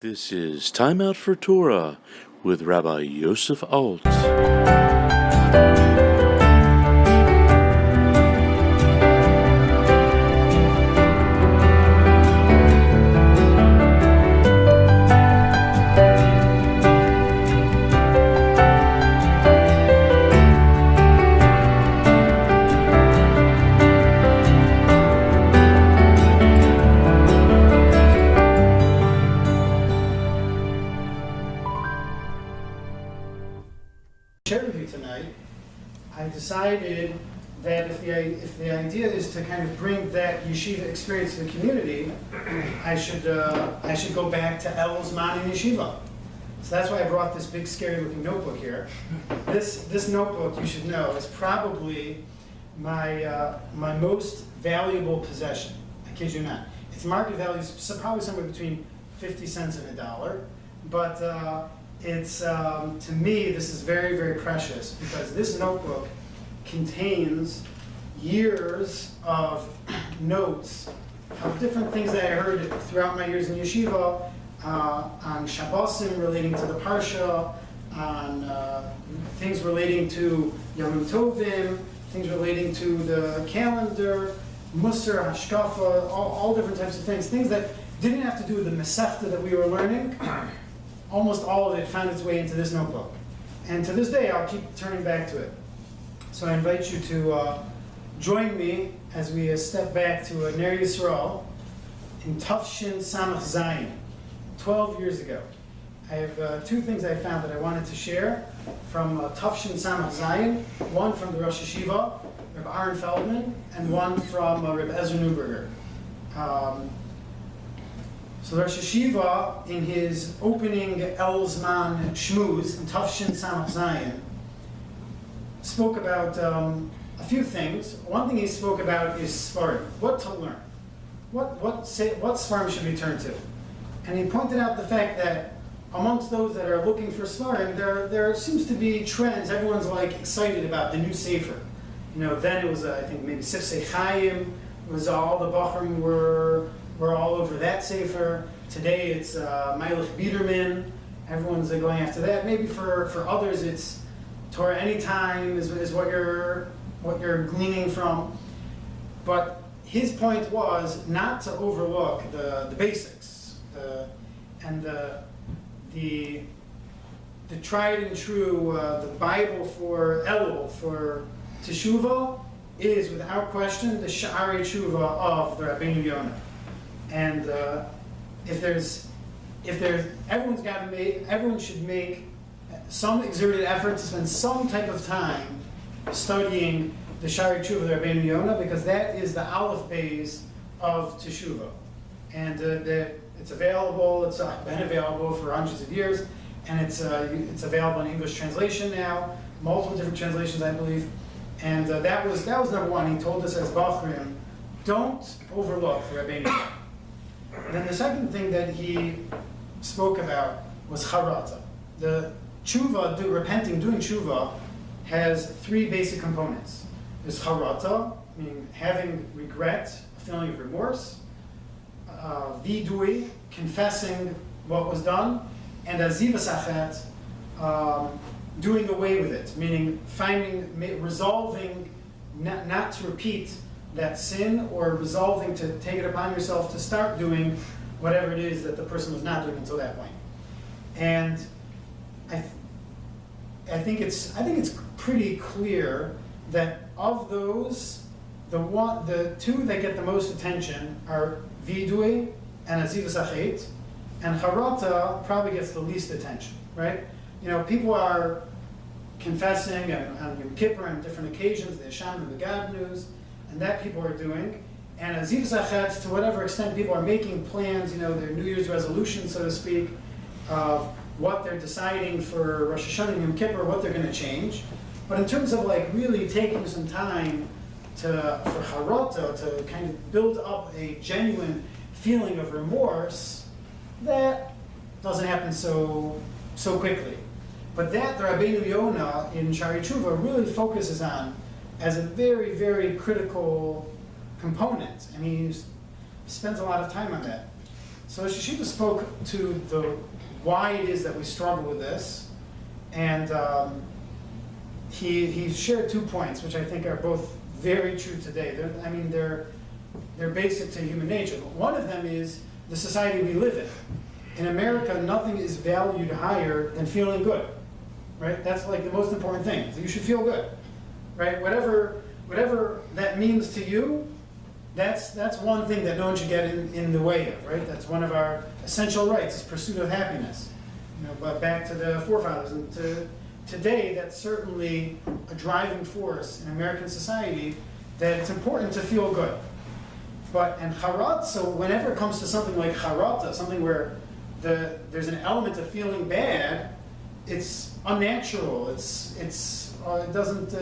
This is Time Out for Torah with Rabbi Yosef Alt. Share with you tonight, I decided that if the idea is to kind of bring that yeshiva experience to the community, I should go back to Elul's Manor in yeshiva. So that's why I brought this big, scary-looking notebook here. This notebook, you should know, is probably my most valuable possession. I kid you not. Its market value is probably somewhere between 50 cents and $1, but it's to me, this is very, very precious because this notebook contains years of notes of different things that I heard throughout my years in yeshiva, on Shabbosim relating to the Parsha, on things relating to Yom Tovim, things relating to the calendar, Musar, Hashkafa, all different types of things that didn't have to do with the Masechta that we were learning. Almost all of it found its way into this notebook. And to this day, I'll keep turning back to it. So I invite you to join me as we step back to Ner Yisrael in Tafshin Samach Zayin, 12 years ago. I have two things I found that I wanted to share from Tafshin Samach Zayin, one from the Rosh Yeshiva, Rabbi Aaron Feldman, and one from Rabbi Ezra Newberger. So Rosh Yeshiva, in his opening Elul Man Shmuz in Tafshin Samach Zayin, spoke about a few things. One thing he spoke about is Svarim, what to learn, what Svarim should we turn to, and he pointed out the fact that amongst those that are looking for Svarim, there seems to be trends. Everyone's like excited about the new Sefer. You know, then it was I think maybe Sifsei Chaim. It was all the Bachrim were all over that Sefer. Today it's Meilech Biederman. Everyone's going after that. Maybe for others it's Torah Anytime is what you're gleaning from. But his point was not to overlook the basics, the tried and true, the Bible for Elul, for Teshuvah, is without question the Sha'ari Teshuvah of the Rabbeinu Yonah. And everyone should make some exerted effort to spend some type of time studying the Sha'ari Teshuvah of the Rabbeinu Yonah, because that is the Aleph Beis of Teshuvah. And it's available, it's been available for hundreds of years, and it's available in English translation now, multiple different translations, I believe. And that was number one. He told us as Bachrim, don't overlook the Rabbeinu Yonah. And then the second thing that he spoke about was charata. The tshuva, doing tshuva, has three basic components. There's charata, meaning having regret, a feeling of remorse. Vidui, confessing what was done. And azivas achet, doing away with it, meaning resolving not to repeat that sin, or resolving to take it upon yourself to start doing whatever it is that the person was not doing until that point. And I think it's pretty clear that of those, the two that get the most attention are vidui and azivas achet, and charata probably gets the least attention, right? You know, people are confessing on Yom Kippur on different occasions, the Hashem and the God news, and that people are doing. And azivas achet, to whatever extent people are making plans, you know, their New Year's resolutions, so to speak, of what they're deciding for Rosh Hashanah and Yom Kippur, what they're going to change. But in terms of like really taking some time for charata, to kind of build up a genuine feeling of remorse, that doesn't happen so quickly. But that the Rabbeinu Yonah in Sha'ari Teshuvah really focuses on as a very, very critical component, and he spends a lot of time on that. So Yeshiva spoke to the why it is that we struggle with this, and he shared 2 points, which I think are both very true today. They're basic to human nature. One of them is the society we live in. In America, nothing is valued higher than feeling good, right? That's like the most important thing. So you should feel good, right? Whatever that means to you, that's one thing that no one should get in the way of, right? That's one of our essential rights, is pursuit of happiness. But back to the forefathers, and today, that's certainly a driving force in American society, that it's important to feel good. And charat, so whenever it comes to something like charata, something where there's an element of feeling bad, it's unnatural. It doesn't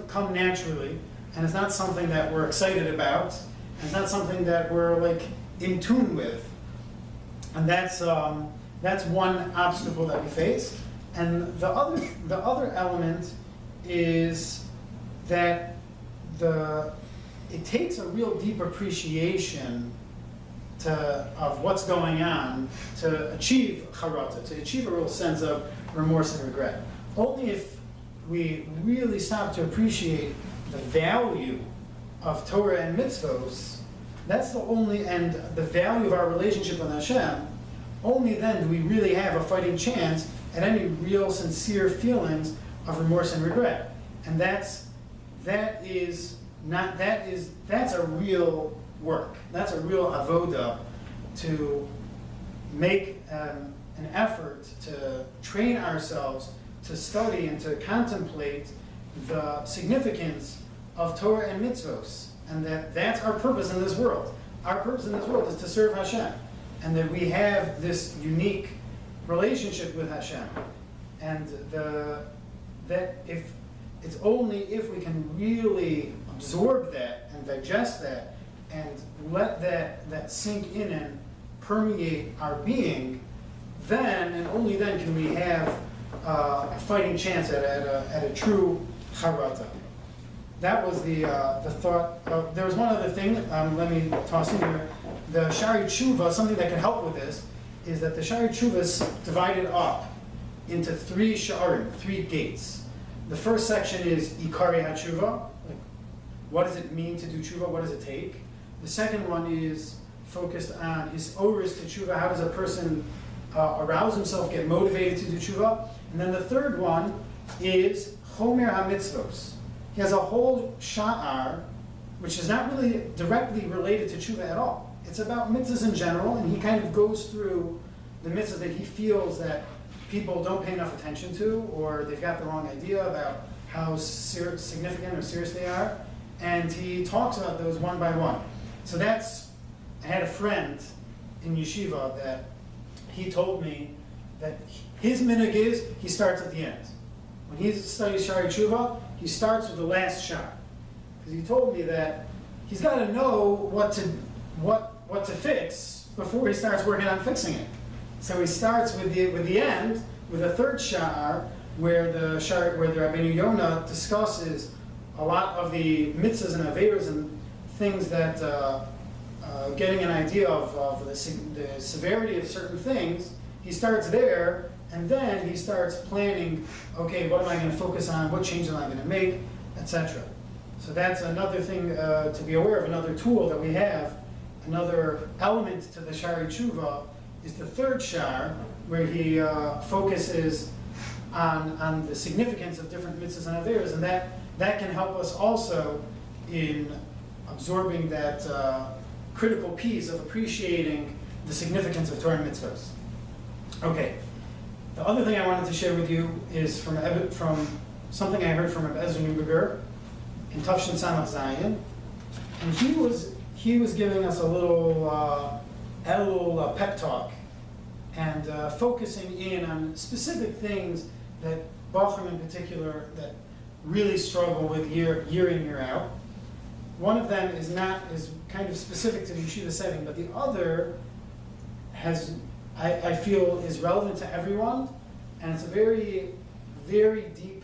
come naturally, and it's not something that we're excited about, and it's not something that we're like in tune with. And that's one obstacle that we face. And the other element is that it takes a real deep appreciation of what's going on to achieve charata, to achieve a real sense of remorse and regret. Only if we really stop to appreciate the value of Torah and mitzvos, and the value of our relationship with Hashem, only then do we really have a fighting chance at any real sincere feelings of remorse and regret. And that's a real work. That's a real avoda, to make an effort to train ourselves to study and to contemplate the significance of Torah and mitzvos, and that's our purpose in this world. Our purpose in this world is to serve Hashem, and that we have this unique relationship with Hashem, and that if it's only if we can really absorb that and digest that and let that sink in and permeate our being, then and only then can we have a fighting chance at a true charata. That was the thought. There was one other thing. Let me toss in here. The Shari Teshuvah, something that can help with this, is that the Shari Teshuvah is divided up into 3 sha'arim, 3 gates. The first section is Ikari HaTeshuvah, like what does it mean to do tshuva, what does it take? The second one is focused on his oris to tshuva, how does a person arouse himself, get motivated to do tshuva? And then the third one is Chomer HaMitzvos. He has a whole sha'ar, which is not really directly related to tshuva at all. It's about mitzvahs in general, and he kind of goes through the mitzvahs that he feels that people don't pay enough attention to, or they've got the wrong idea about how significant or serious they are, and he talks about those one by one. So I had a friend in yeshiva that he told me that his minhag is he starts at the end. When he studies Shari Teshuvah, he starts with the last shar. Because he told me that he's got to know what to fix before he starts working on fixing it. So he starts with the end, with the third sha'ar, where the Rabbeinu Yonah discusses a lot of the mitzvahs and averos and things that, getting an idea of the severity of certain things. He starts there, and then he starts planning, okay, what am I going to focus on, what changes am I going to make, etc. So that's another thing to be aware of, another tool that we have, another element to the Shari Teshuvah, is the third shar, where he focuses on the significance of different mitzvahs and averos, and that can help us also in absorbing that critical piece of appreciating the significance of Torah and mitzvahs. Okay, the other thing I wanted to share with you is from something I heard from Rabbi Ezra Neuberger in Tafshin Samach Zayin, and he was giving us a little Elul pep talk, and focusing in on specific things that Bachram in particular that really struggle with year in, year out. One of them is kind of specific to the yeshiva setting, but the other I feel is relevant to everyone, and it's a very, very deep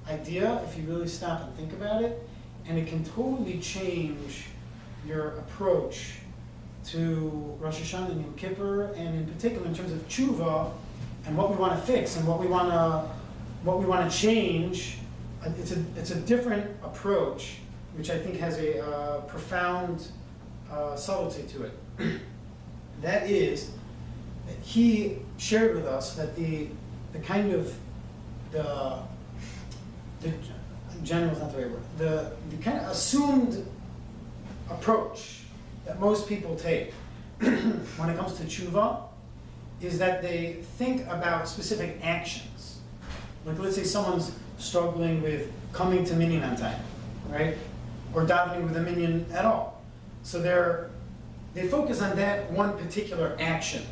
idea if you really stop and think about it, and it can totally change your approach to Rosh Hashanah and Yom Kippur, and in particular in terms of Teshuvah and what we want to fix and what we want to change. It's a different approach, which I think has a profound subtlety to it. That is, that he shared with us that the kind of the general is not the right word, the kind of assumed approach that most people take when it comes to Teshuvah is that they think about specific actions. Like, let's say someone's struggling with coming to minyan on time, right? Or davening with a minyan at all. So they focus on that one particular action.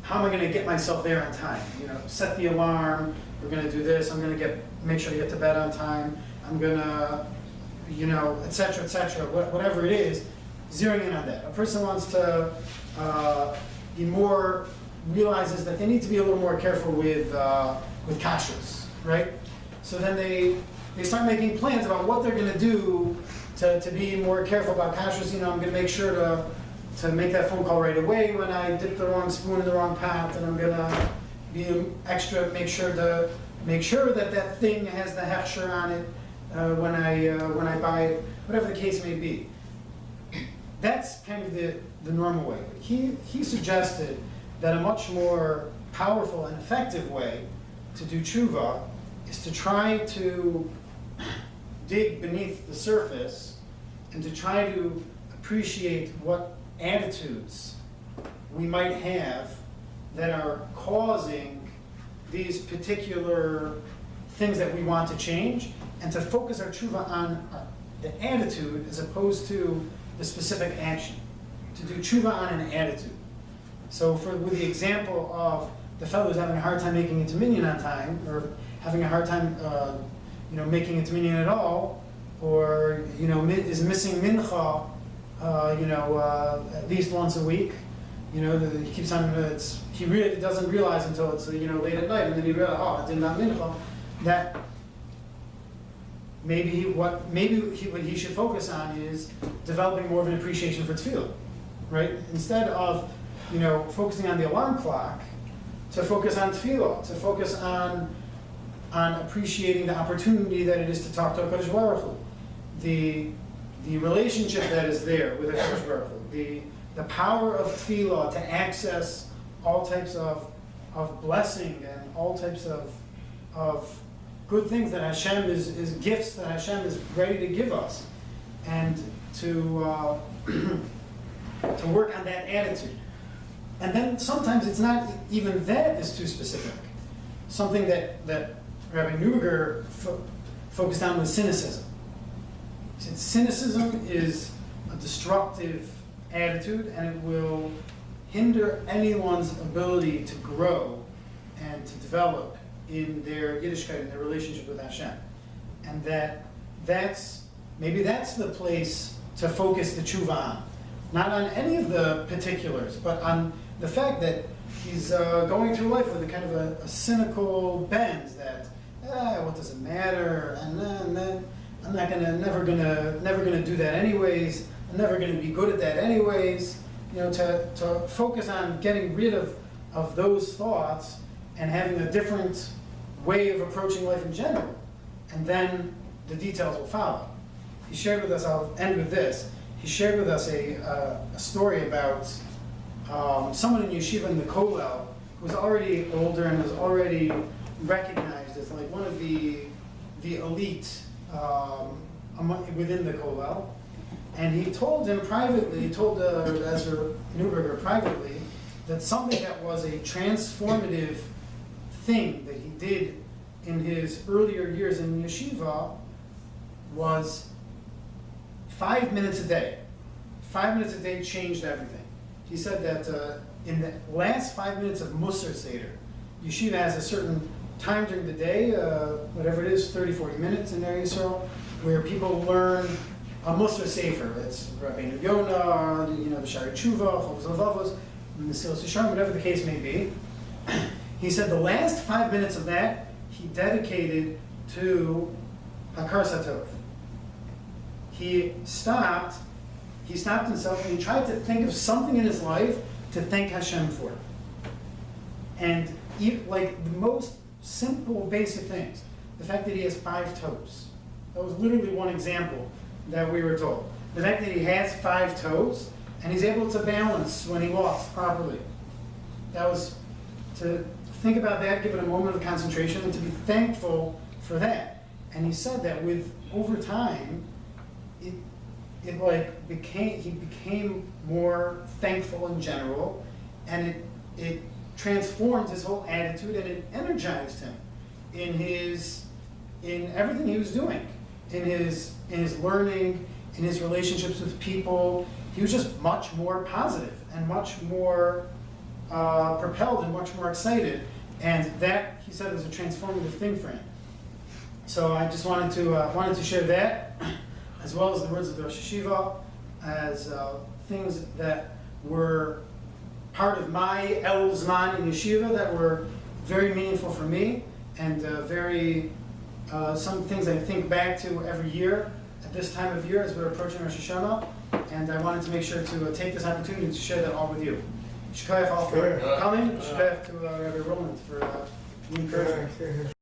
How am I going to get myself there on time? Set the alarm. We're going to do this. I'm going to make sure to get to bed on time. I'm going to, et cetera, whatever it is, zeroing in on that. A person wants to realizes that they need to be a little more careful with kashrus, right? So then they start making plans about what they're going to do to be more careful about kashrus. I'm going to make sure to make that phone call right away when I dip the wrong spoon in the wrong pot, and I'm going to be extra, make sure that that thing has the hechsher on it when I buy it, whatever the case may be. That's kind of the normal way. But he suggested that a much more powerful and effective way to do tshuva is to try to dig beneath the surface and to try to appreciate what attitudes we might have that are causing these particular things that we want to change, and to focus our tshuva on the attitude as opposed to the specific action. To do tshuva on an attitude. So with the example of the fellow who's having a hard time making it to minyan on time, or having a hard time making it to minyan at all, or is missing mincha at least once a week. He keeps on, he really doesn't realize until it's late at night, and then he realizes, I did not mincha. That maybe what he should focus on is developing more of an appreciation for tefillah, right? Instead of focusing on the alarm clock, to focus on tefillah, to focus on appreciating the opportunity that it is to talk to HaKadosh Baruch Hu, the relationship that is there with HaKadosh Baruch Hu, the power of tefillah to access all types of blessing and all types of good things that Hashem is gifts that Hashem is ready to give us, and to work on that attitude. And then sometimes it's not even that is too specific. Something that Rabbi Neuberger focused on was cynicism. He said cynicism is a destructive attitude, and it will hinder anyone's ability to grow and to develop in their Yiddishkeit, in their relationship with Hashem. And that's the place to focus the tshuva on. Not on any of the particulars, but on the fact that he's going through life with a kind of a cynical bend that, what does it matter? And then I'm never gonna do that anyways. I'm never gonna be good at that anyways. To focus on getting rid of those thoughts and having a different way of approaching life in general. And then the details will follow. He shared with us, I'll end with this, he shared with us a story about someone in yeshiva in the kollel who was already older and was already recognized as like one of the elite within the kollel. And he told him privately, he told Ezra Neuberger privately, that something that was a transformative thing that he did in his earlier years in yeshiva was 5 minutes a day. 5 minutes a day changed everything. He said that in the last 5 minutes of Musar Seder, yeshiva has a certain time during the day, whatever it is, 30, 40 minutes in Eretz Yisrael, where people learn a Musar Sefer. It's Rabbi Yonah, the Shari Teshuvah, Chovos HaLevavos, Mesilas Yesharim, whatever the case may be. He said the last 5 minutes of that he dedicated to Hakar Satov. He stopped, he stopped himself and he tried to think of something in his life to thank Hashem for. And like the most simple, basic things. The fact that he has 5 toes. That was literally one example that we were told. The fact that he has 5 toes and he's able to balance when he walks properly. That was to think about that, give it a moment of concentration, and to be thankful for that. And he said that with over time, he became more thankful in general, and it transformed his whole attitude, and it energized him in everything he was doing, in his learning, in his relationships with people. He was just much more positive and much more propelled and much more excited, and that, he said, was a transformative thing for him. So I just wanted to share that, as well as the words of the Rosh Yeshiva, as things that were part of my Elul Zman in Yeshiva that were very meaningful for me, and some things I think back to every year at this time of year as we're approaching Rosh Hashanah, and I wanted to make sure to take this opportunity to share that all with you. Shkoyach all for coming. Shkoyach to Rabbi Roland for the encouragement.